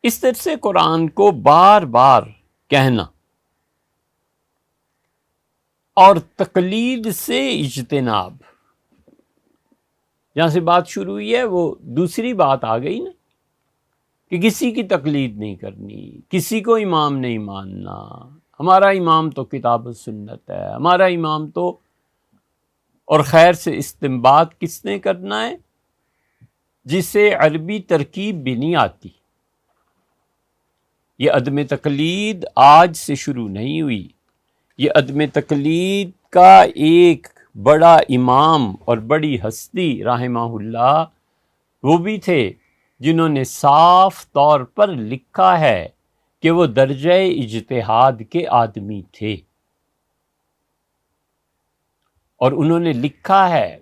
اس طرح سے قرآن کو بار بار کہنا اور تقلید سے اجتناب، جہاں سے بات شروع ہوئی ہے وہ دوسری بات آ گئی نا، کہ کسی کی تقلید نہیں کرنی، کسی کو امام نہیں ماننا، ہمارا امام تو کتاب و سنت ہے، ہمارا امام تو، اور خیر سے استنباط کس نے کرنا ہے؟ جسے عربی ترکیب بھی نہیں آتی۔ یہ عدم تقلید آج سے شروع نہیں ہوئی، یہ عدم تقلید کا ایک بڑا امام اور بڑی ہستی رحمہ اللہ وہ بھی تھے جنہوں نے صاف طور پر لکھا ہے کہ وہ درجہ اجتہاد کے آدمی تھے، اور انہوں نے لکھا ہے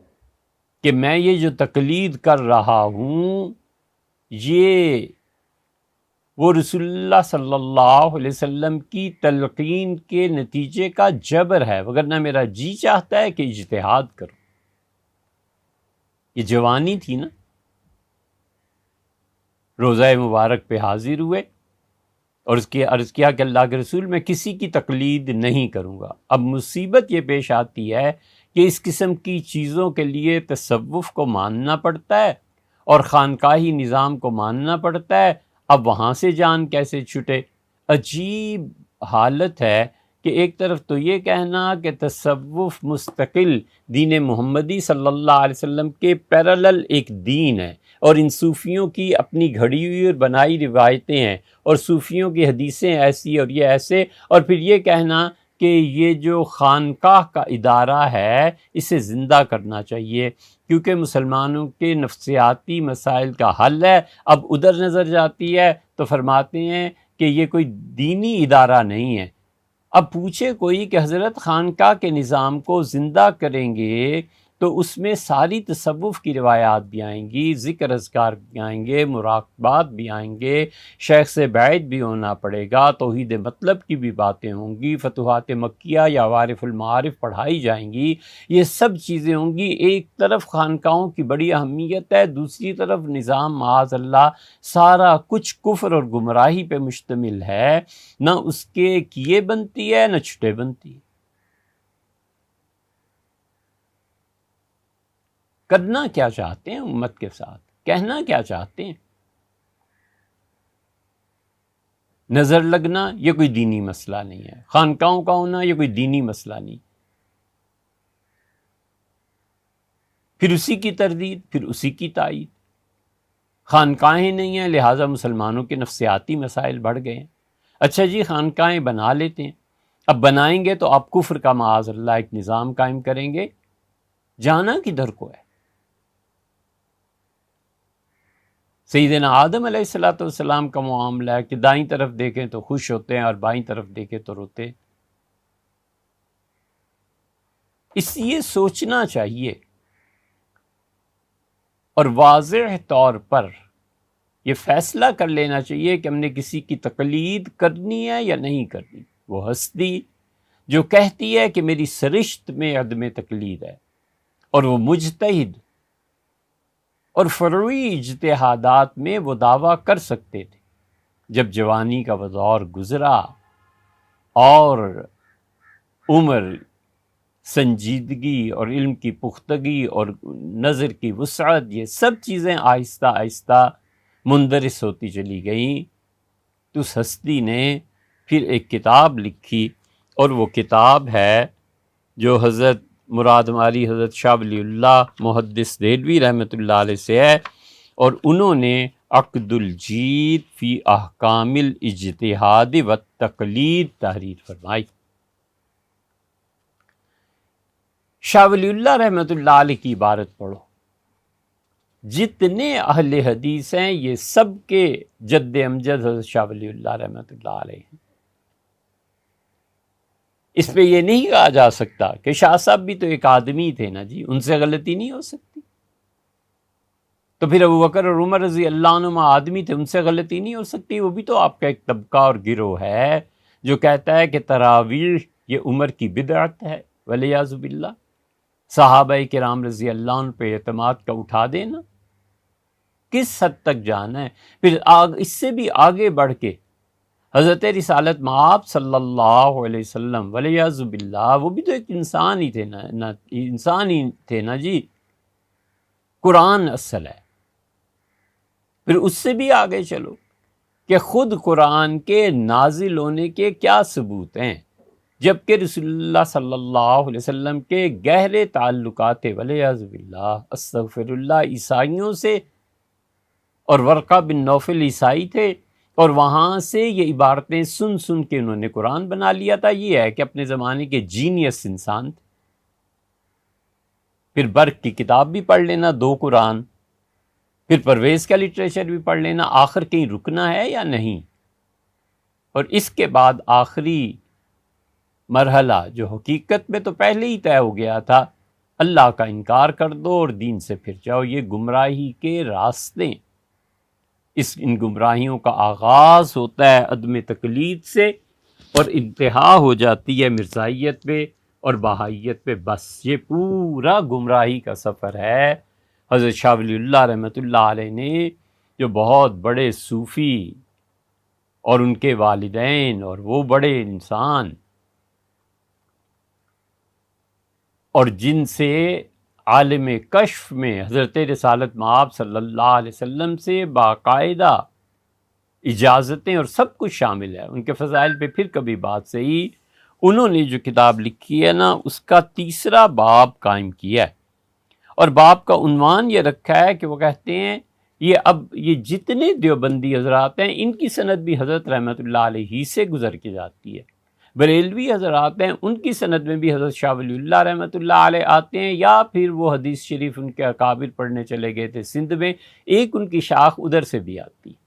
کہ میں یہ جو تقلید کر رہا ہوں یہ وہ رسول اللہ صلی اللہ علیہ وسلم کی تلقین کے نتیجے کا جبر ہے، وگرنہ میرا جی چاہتا ہے کہ اجتہاد کروں۔ یہ جوانی تھی نا، روزہ مبارک پہ حاضر ہوئے اور اس کی عرض کیا کہ اللہ کے رسول میں کسی کی تقلید نہیں کروں گا۔ اب مصیبت یہ پیش آتی ہے کہ اس قسم کی چیزوں کے لیے تصوف کو ماننا پڑتا ہے اور خانقاہی نظام کو ماننا پڑتا ہے۔ اب وہاں سے جان کیسے چھٹے؟ عجیب حالت ہے کہ ایک طرف تو یہ کہنا کہ تصوف مستقل دین محمدی صلی اللہ علیہ وسلم کے پیرالل ایک دین ہے، اور ان صوفیوں کی اپنی گھڑی ہوئی اور بنائی روایتیں ہیں، اور صوفیوں کی حدیثیں ایسی اور یہ ایسے، اور پھر یہ کہنا کہ یہ جو خانقاہ کا ادارہ ہے اسے زندہ کرنا چاہیے کیونکہ مسلمانوں کے نفسیاتی مسائل کا حل ہے۔ اب ادھر نظر جاتی ہے تو فرماتے ہیں کہ یہ کوئی دینی ادارہ نہیں ہے۔ اب پوچھے کوئی کہ حضرت خانقاہ کے نظام کو زندہ کریں گے تو اس میں ساری تصوف کی روایات بھی آئیں گی، ذکر اذکار بھی آئیں گے، مراقبات بھی آئیں گے، شیخ سے بیعت بھی ہونا پڑے گا، توحید مطلب کی بھی باتیں ہوں گی، فتوحات مکیہ یا عوارف المعارف پڑھائی جائیں گی، یہ سب چیزیں ہوں گی۔ ایک طرف خانقاہوں کی بڑی اہمیت ہے، دوسری طرف نظام معاذ اللہ سارا کچھ کفر اور گمراہی پہ مشتمل ہے، نہ اس کے کیے بنتی ہے نہ چھٹے بنتی ہے۔ کرنا کیا چاہتے ہیں امت کے ساتھ؟ کہنا کیا چاہتے ہیں؟ نظر لگنا یہ کوئی دینی مسئلہ نہیں ہے، خانقاہوں کا ہونا یہ کوئی دینی مسئلہ نہیں، پھر اسی کی تردید، پھر اسی کی تائید۔ خانقاہیں نہیں ہیں لہٰذا مسلمانوں کے نفسیاتی مسائل بڑھ گئے ہیں۔ اچھا جی خانقاہیں بنا لیتے ہیں، اب بنائیں گے تو آپ کفر کا معاذ اللہ ایک نظام قائم کریں گے، جانا کدھر کو ہے؟ سیدنا آدم علیہ السلام کا معاملہ ہے کہ دائیں طرف دیکھیں تو خوش ہوتے ہیں اور بائیں طرف دیکھیں تو روتے ہیں۔ اس لیے سوچنا چاہیے اور واضح طور پر یہ فیصلہ کر لینا چاہیے کہ ہم نے کسی کی تقلید کرنی ہے یا نہیں کرنی۔ وہ ہستی جو کہتی ہے کہ میری سرشت میں عدم تقلید ہے، اور وہ مجتہد اور فروعی اجتہادات میں وہ دعویٰ کر سکتے تھے، جب جوانی کا وہ دور گزرا اور عمر، سنجیدگی اور علم کی پختگی اور نظر کی وسعت، یہ سب چیزیں آہستہ آہستہ مندرس ہوتی چلی گئیں، تو اس ہستی نے پھر ایک کتاب لکھی، اور وہ کتاب ہے جو حضرت مراد ماری حضرت شاہ ولی اللہ محدث دہلوی رحمۃ اللہ علیہ سے ہے، اور انہوں نے عقد الجید فی احکام الاجتہاد والتقلید تحریر فرمائی۔ شاہ ولی اللہ رحمۃ اللہ علیہ کی عبارت پڑھو، جتنے اہل حدیث ہیں یہ سب کے جد امجد حضرت شاہ ولی اللہ رحمۃ اللہ علیہ ہیں۔ اس پہ یہ نہیں کہا جا سکتا کہ شاہ صاحب بھی تو ایک آدمی تھے نا جی، ان سے غلطی نہیں ہو سکتی، تو پھر ابو بکر اور عمر رضی اللہ عنہما آدمی تھے، ان سے غلطی نہیں ہو سکتی؟ وہ بھی تو آپ کا ایک طبقہ اور گروہ ہے جو کہتا ہے کہ تراویح یہ عمر کی بدعت ہے، والعیاذ باللہ۔ صحابہ کرام رضی اللہ عنہ پہ اعتماد کا اٹھا دینا، کس حد تک جانا ہے؟ پھر اس سے بھی آگے بڑھ کے حضرت رسالت مآب صلی اللہ علیہ وسلم ولیعذ باللہ، وہ بھی تو ایک انسان ہی تھے انسان ہی تھے نا جی، قرآن اصل ہے۔ پھر اس سے بھی آگے چلو کہ خود قرآن کے نازل ہونے کے کیا ثبوت ہیں، جبکہ رسول اللہ صلی اللہ علیہ وسلم کے گہرے تعلقات ولیعذ باللہ استغفر اللہ عیسائیوں سے، اور ورقہ بن نوفل عیسائی تھے، اور وہاں سے یہ عبارتیں سن سن کے انہوں نے قرآن بنا لیا تھا۔ یہ ہے کہ اپنے زمانے کے جینیس انسان تھے۔ پھر برق کی کتاب بھی پڑھ لینا، 2 قرآن، پھر پرویز کا لٹریچر بھی پڑھ لینا، آخر کہیں رکنا ہے یا نہیں؟ اور اس کے بعد آخری مرحلہ جو حقیقت میں تو پہلے ہی طے ہو گیا تھا، اللہ کا انکار کر دو اور دین سے پھر جاؤ۔ یہ گمراہی کے راستے، ان گمراہیوں کا آغاز ہوتا ہے عدم تقلید سے، اور انتہا ہو جاتی ہے مرزائیت پہ اور بہائیت پہ۔ بس یہ پورا گمراہی کا سفر ہے۔ حضرت شاہ ولی اللہ رحمۃ اللہ علیہ نے، جو بہت بڑے صوفی اور ان کے والدین اور وہ بڑے انسان، اور جن سے عالم کشف میں حضرت رسالت مآب صلی اللہ علیہ وسلم سے باقاعدہ اجازتیں اور سب کچھ شامل ہے، ان کے فضائل پہ پھر کبھی بات صحیح۔ انہوں نے جو کتاب لکھی ہے نا، اس کا 3 باب قائم کیا ہے، اور باب کا عنوان یہ رکھا ہے کہ وہ کہتے ہیں یہ جتنے دیوبندی حضرات ہیں، ان کی سند بھی حضرت رحمۃ اللہ علیہ ہی سے گزر کے جاتی ہے۔ بریلوی حضرات ہیں، ان کی سند میں بھی حضرت شاہ ولی اللہ رحمۃ اللہ علیہ آتے ہیں، یا پھر وہ حدیث شریف ان کے اکابر پڑھنے چلے گئے تھے سندھ میں، ایک ان کی شاخ ادھر سے بھی آتی ہے۔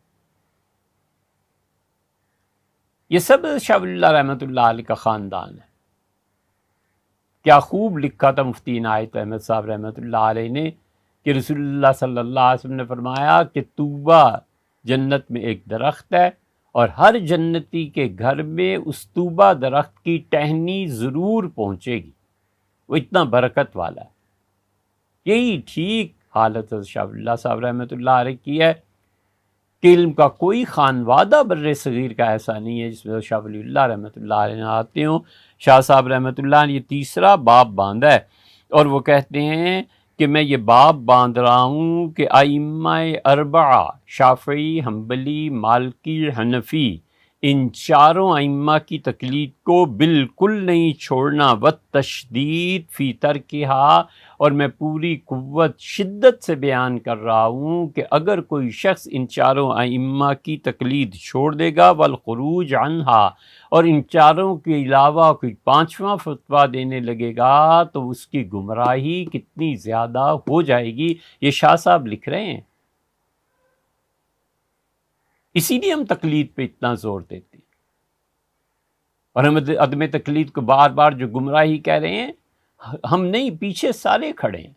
یہ سب شاہ ولی اللہ رحمۃ اللہ علیہ کا خاندان ہے۔ کیا خوب لکھا تھا مفتی عنایت احمد صاحب رحمۃ اللہ علیہ نے کہ رسول اللہ صلی اللہ علیہ وسلم نے فرمایا کہ طوبیٰ جنت میں ایک درخت ہے، اور ہر جنتی کے گھر میں اس طوبیٰ درخت کی ٹہنی ضرور پہنچے گی، وہ اتنا برکت والا ہے۔ یہی ٹھیک حالت شاہ ولی اللہ صاحب رحمۃ اللہ علیہ کی ہے کہ علم کا کوئی خانوادہ بر صغیر کا ایسا نہیں ہے جس میں شاہ ولی اللہ رحمۃ اللہ علیہ آتے ہوں۔ شاہ صاحب رحمۃ اللہ نے یہ 3 باب باندھا ہے، اور وہ کہتے ہیں کہ میں یہ باب باندھ رہا ہوں کہ ائمہ 4 شافعی، حنبلی، مالکی، حنفی، ان 4 ائمہ کی تقلید کو بالکل نہیں چھوڑنا، والتشدید فی ترکہا، اور میں پوری قوت شدت سے بیان کر رہا ہوں کہ اگر کوئی شخص ان 4 ائمہ کی تقلید چھوڑ دے گا، والخروج عنہا، اور ان 4 کے علاوہ کوئی 5واں فتویٰ دینے لگے گا، تو اس کی گمراہی کتنی زیادہ ہو جائے گی۔ یہ شاہ صاحب لکھ رہے ہیں، اسی لیے ہم تقلید پہ اتنا زور دیتے ہیں، اور ہم عدم تقلید کو بار بار جو گمراہی کہہ رہے ہیں، ہم نہیں، پیچھے سارے کھڑے ہیں۔